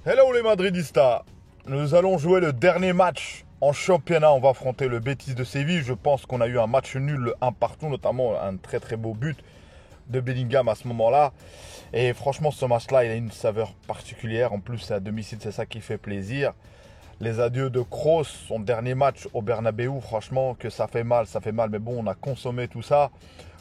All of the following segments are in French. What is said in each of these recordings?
Hello les Madridistas. Nous allons jouer le dernier match en championnat. On va affronter le Betis de Séville. Je pense qu'on a eu un match nul, un partout, notamment un très très beau but de Bellingham à ce moment-là. Et franchement, ce match-là, il a une saveur particulière. En plus, c'est à domicile, c'est ça qui fait plaisir. Les adieux de Kroos, son dernier match au Bernabeu, franchement, que ça fait mal, mais bon, on a consommé tout ça.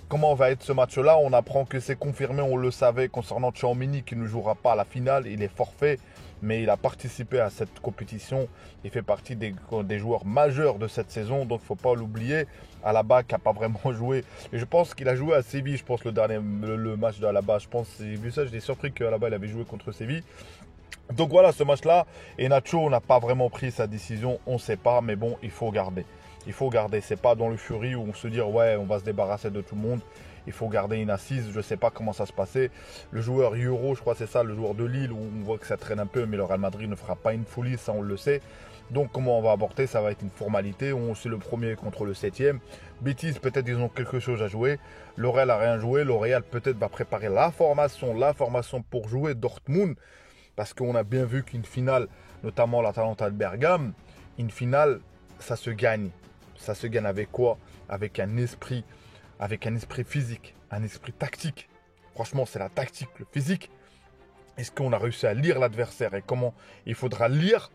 Comment va être ce match-là? On apprend que c'est confirmé, on le savait, concernant Tchouaméni qui ne jouera pas à la finale. Il est forfait, mais il a participé à cette compétition. Il fait partie des joueurs majeurs de cette saison, donc il ne faut pas l'oublier. Alaba qui n'a pas vraiment joué. Et je pense qu'il a joué à Séville, je pense, le match d'Alaba. Je pense, j'ai vu ça, j'étais surpris qu'Alaba il avait joué contre Séville. Donc voilà ce match-là. Et Nacho n'a pas vraiment pris sa décision, on ne sait pas, mais bon, il faut garder. Il faut garder, c'est pas dans le Fury où on se dit ouais on va se débarrasser de tout le monde. Il faut garder une assise, je ne sais pas comment ça se passait. Le joueur Euro, je crois que c'est ça, le joueur de Lille, où on voit que ça traîne un peu, mais le Real Madrid ne fera pas une folie, ça on le sait. Donc comment on va aborder, ça va être une formalité, c'est le premier contre le 7e. Betis, peut-être ils ont quelque chose à jouer. L'Oréal n'a rien joué, l'Oréal peut-être va préparer la formation pour jouer Dortmund. Parce qu'on a bien vu qu'une finale, notamment l'Atalanta de Bergame, une finale, ça se gagne. Ça se gagne avec quoi? Avec un esprit physique, un esprit tactique. Franchement, c'est la tactique, le physique. Est-ce qu'on a réussi à lire l'adversaire? Et comment il faudra lire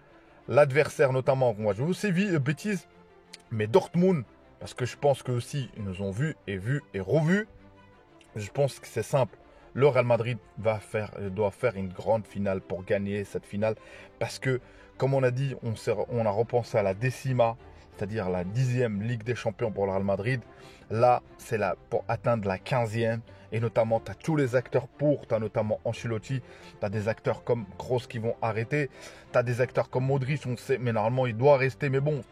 l'adversaire, notamment, moi je veux Séville, Betis, mais Dortmund, parce que je pense que aussi ils nous ont vus et revus. Je pense que c'est simple. Le Real Madrid doit faire une grande finale pour gagner cette finale. Parce que, comme on a dit, on a repensé à la décima, c'est-à-dire la 10e Ligue des Champions pour le Real Madrid. Là, c'est là pour atteindre la 15e. Et notamment, tu as tous les acteurs pour. Tu as notamment Ancelotti. Tu as des acteurs comme Kroos qui vont arrêter. Tu as des acteurs comme Modric, on sait, mais normalement, il doit rester. Mais bon,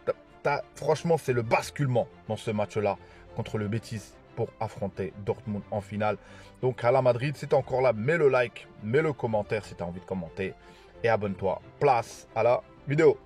franchement, c'est le basculement dans ce match-là contre le Betis pour affronter Dortmund en finale. Donc à la Madrid, si tu es encore là, mets le like, mets le commentaire si tu as envie de commenter et abonne-toi. Place à la vidéo.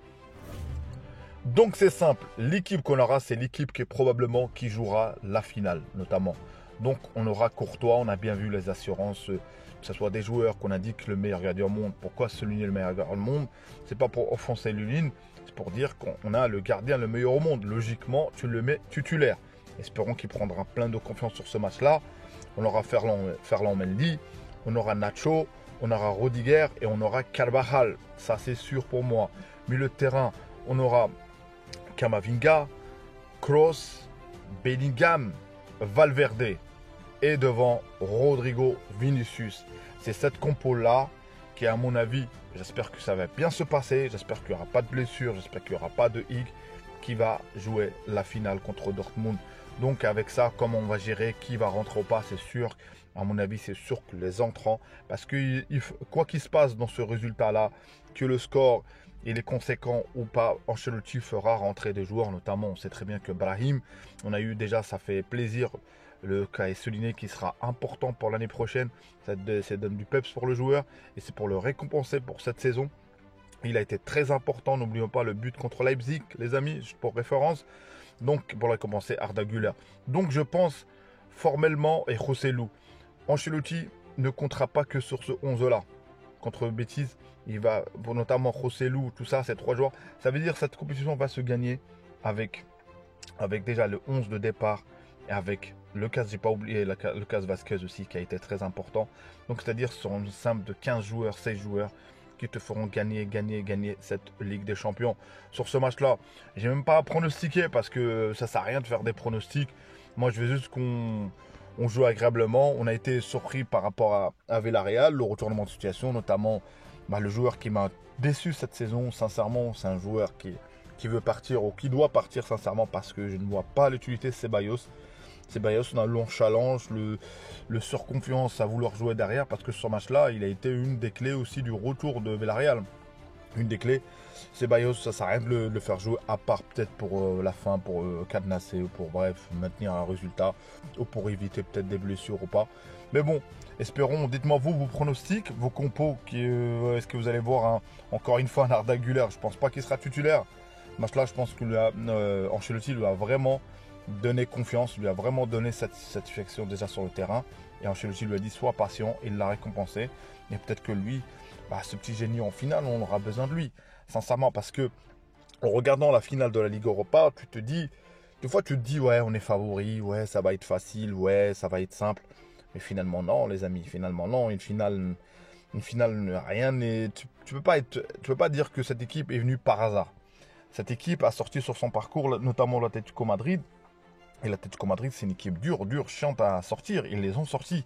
Donc c'est simple, l'équipe qu'on aura, c'est l'équipe qui jouera la finale notamment. Donc on aura Courtois, on a bien vu les assurances, que ce soit des joueurs qu'on indique le meilleur gardien au monde. Pourquoi souligner le meilleur gardien au monde? C'est pas pour offenser Lunin, c'est pour dire qu'on a le gardien le meilleur au monde. Logiquement, tu le mets titulaire. Espérons qu'il prendra plein de confiance sur ce match-là. On aura Ferland Mendy, on aura Nacho, on aura Rudiger et on aura Carvajal. Ça, c'est sûr pour moi. Milieu de terrain, on aura Camavinga, Kroos, Bellingham, Valverde. Et devant, Rodrigo Vinicius. C'est cette compo-là qui, à mon avis, j'espère que ça va bien se passer. J'espère qu'il n'y aura pas de blessure, j'espère qu'il n'y aura pas de hic, qui va jouer la finale contre Dortmund. Donc avec ça, comment on va gérer, qui va rentrer ou pas, c'est sûr. À mon avis, c'est sûr que les entrants, parce que quoi qu'il se passe dans ce résultat-là, que le score il est conséquent ou pas, Ancelotti fera rentrer des joueurs, notamment on sait très bien que Brahim, on a eu déjà, ça fait plaisir, le cas est souligné qui sera important pour l'année prochaine. Ça donne du peps pour le joueur et c'est pour le récompenser pour cette saison. Il a été très important, n'oublions pas le but contre Leipzig, les amis, pour référence. Donc, pour la commencer, Arda Güler. Donc, je pense formellement, et Joselu, Ancelotti ne comptera pas que sur ce 11-là. Contre Betis, il va, notamment Joselu, tout ça, ces 3 joueurs. Ça veut dire que cette compétition va se gagner avec déjà le 11 de départ et avec Lucas, j'ai pas oublié, Lucas Vazquez aussi, qui a été très important. Donc, c'est-à-dire sur une simple de 15 joueurs, 16 joueurs, qui te feront gagner cette Ligue des Champions. Sur ce match-là, j'ai même pas à pronostiquer parce que ça sert à rien de faire des pronostics. Moi, je veux juste qu'on joue agréablement. On a été surpris par rapport à Villarreal, le retournement de situation, notamment le joueur qui m'a déçu cette saison. Sincèrement, c'est un joueur qui veut partir ou qui doit partir sincèrement parce que je ne vois pas l'utilité de Ceballos. Ceballos, on a le long challenge, le surconfiance à vouloir jouer derrière parce que sur ce match-là, il a été une des clés aussi du retour de Villarreal. Une des clés. Ceballos, ça sert à rien de le faire jouer à part peut-être pour la fin, pour cadenasser ou pour bref, maintenir un résultat ou pour éviter peut-être des blessures ou pas. Mais bon, espérons, dites-moi vous, vos pronostics, vos compos, est-ce que vous allez voir encore une fois un Arda Güler? Je pense pas qu'il sera titulaire. Ce match-là, je pense que Ancelotti lui a vraiment donné confiance, lui a vraiment donné cette satisfaction déjà sur le terrain. Et Ancelotti lui a dit sois patient, il l'a récompensé. Et peut-être que lui bah, ce petit génie en finale, on aura besoin de lui. Sincèrement, parce que en regardant la finale de la Ligue Europa, tu te dis, des fois tu te dis, ouais, on est favori, ouais, ça va être facile, ouais, ça va être simple. Mais finalement, non, les amis, finalement, non. Une finale, rien n'est. Tu peux pas dire que cette équipe est venue par hasard. Cette équipe a sorti sur son parcours, notamment l'Atlético Madrid. Et l'Atlético Madrid, c'est une équipe dure, chiante à sortir. Ils les ont sortis.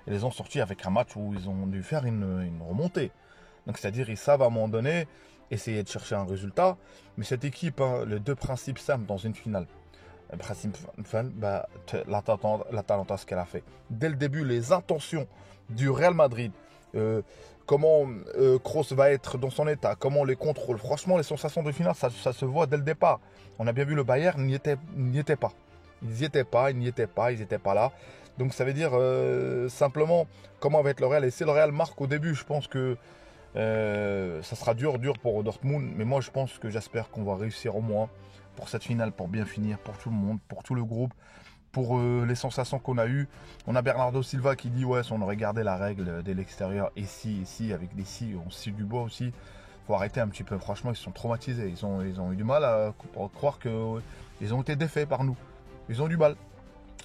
Ils les ont sortis avec un match où ils ont dû faire une remontée. Donc, c'est-à-dire, ils savent à un moment donné essayer de chercher un résultat. Mais cette équipe, hein, les deux principes simples dans une finale. Le principe, bah, l'Atalanta, ce qu'elle a fait. Dès le début, les intentions du Real Madrid, comment Kroos va être dans son état, comment les contrôles. Franchement, les sensations de finale, ça se voit dès le départ. On a bien vu le Bayern n'y était pas. Ils n'y étaient pas, ils n'étaient pas là. Donc ça veut dire simplement comment va être le Real. Et si le Real marque au début, je pense que ça sera dur pour Dortmund. Mais moi, j'espère qu'on va réussir au moins pour cette finale, pour bien finir, pour tout le monde, pour tout le groupe, pour les sensations qu'on a eues. On a Bernardo Silva qui dit, ouais, si on aurait gardé la règle dès l'extérieur, ici, avec des si, on scie du bois aussi. Faut arrêter un petit peu. Franchement, ils sont traumatisés. Ils ont eu du mal à croire qu'ils ont été défaits par nous. Ils ont du mal.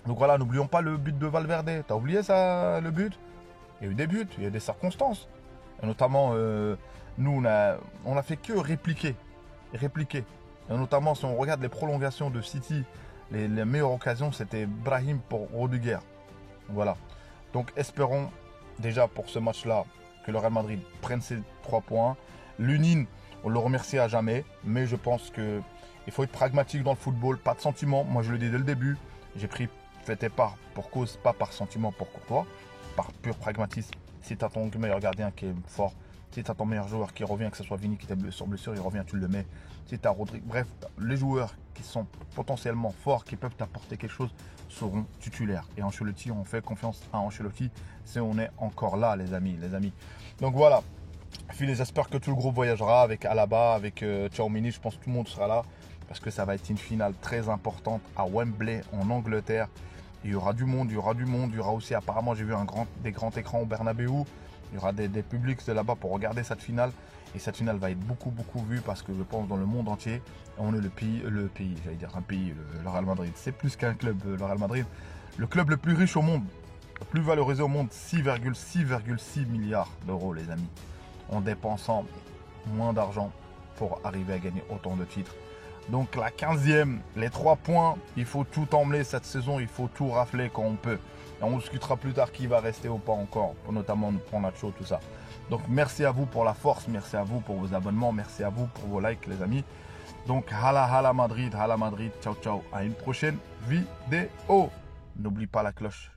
Donc voilà, n'oublions pas le but de Valverde. T'as oublié ça, le but? Il y a eu des buts, il y a eu des circonstances. Et notamment, nous, on a fait que répliquer. Et notamment, si on regarde les prolongations de City, les meilleures occasions, c'était Brahim pour Rudiger. Voilà. Donc, espérons déjà pour ce match-là que le Real Madrid prenne ses 3 points. L'Unin, on le remercie à jamais. Mais je pense qu'il faut être pragmatique dans le football. Pas de sentiment. Moi, je le dis dès le début. J'ai pris fait part pour cause, pas par sentiment pour Courtois. Par pur pragmatisme. Si tu as ton meilleur gardien qui est fort, si tu as ton meilleur joueur qui revient, que ce soit Vini qui est sur blessure, il revient, tu le mets. Si tu as Rodrigue, bref, les joueurs qui sont potentiellement forts, qui peuvent t'apporter quelque chose, seront titulaires. Et Ancelotti, on fait confiance à Ancelotti, si on est encore là, les amis. Donc voilà. J'espère que tout le groupe voyagera avec Alaba, avec Tchouaméni. Je pense que tout le monde sera là parce que ça va être une finale très importante à Wembley, en Angleterre. Il y aura du monde, il y aura aussi apparemment, j'ai vu des grands écrans au Bernabeu. Il y aura des publics de là-bas pour regarder cette finale. Et cette finale va être beaucoup vue parce que je pense dans le monde entier, on est le pays, j'allais dire un pays, le Real Madrid. C'est plus qu'un club, le Real Madrid. Le club le plus riche au monde, le plus valorisé au monde, 6,6 milliards d'euros, les amis. En dépensant moins d'argent pour arriver à gagner autant de titres. Donc la 15e, les 3 points, il faut tout emmener cette saison, il faut tout rafler quand on peut. Et on discutera plus tard qui va rester ou pas encore, notamment pour Nacho, tout ça. Donc merci à vous pour la force, merci à vous pour vos abonnements, merci à vous pour vos likes les amis. Donc hala Madrid, ciao, à une prochaine vidéo. N'oublie pas la cloche.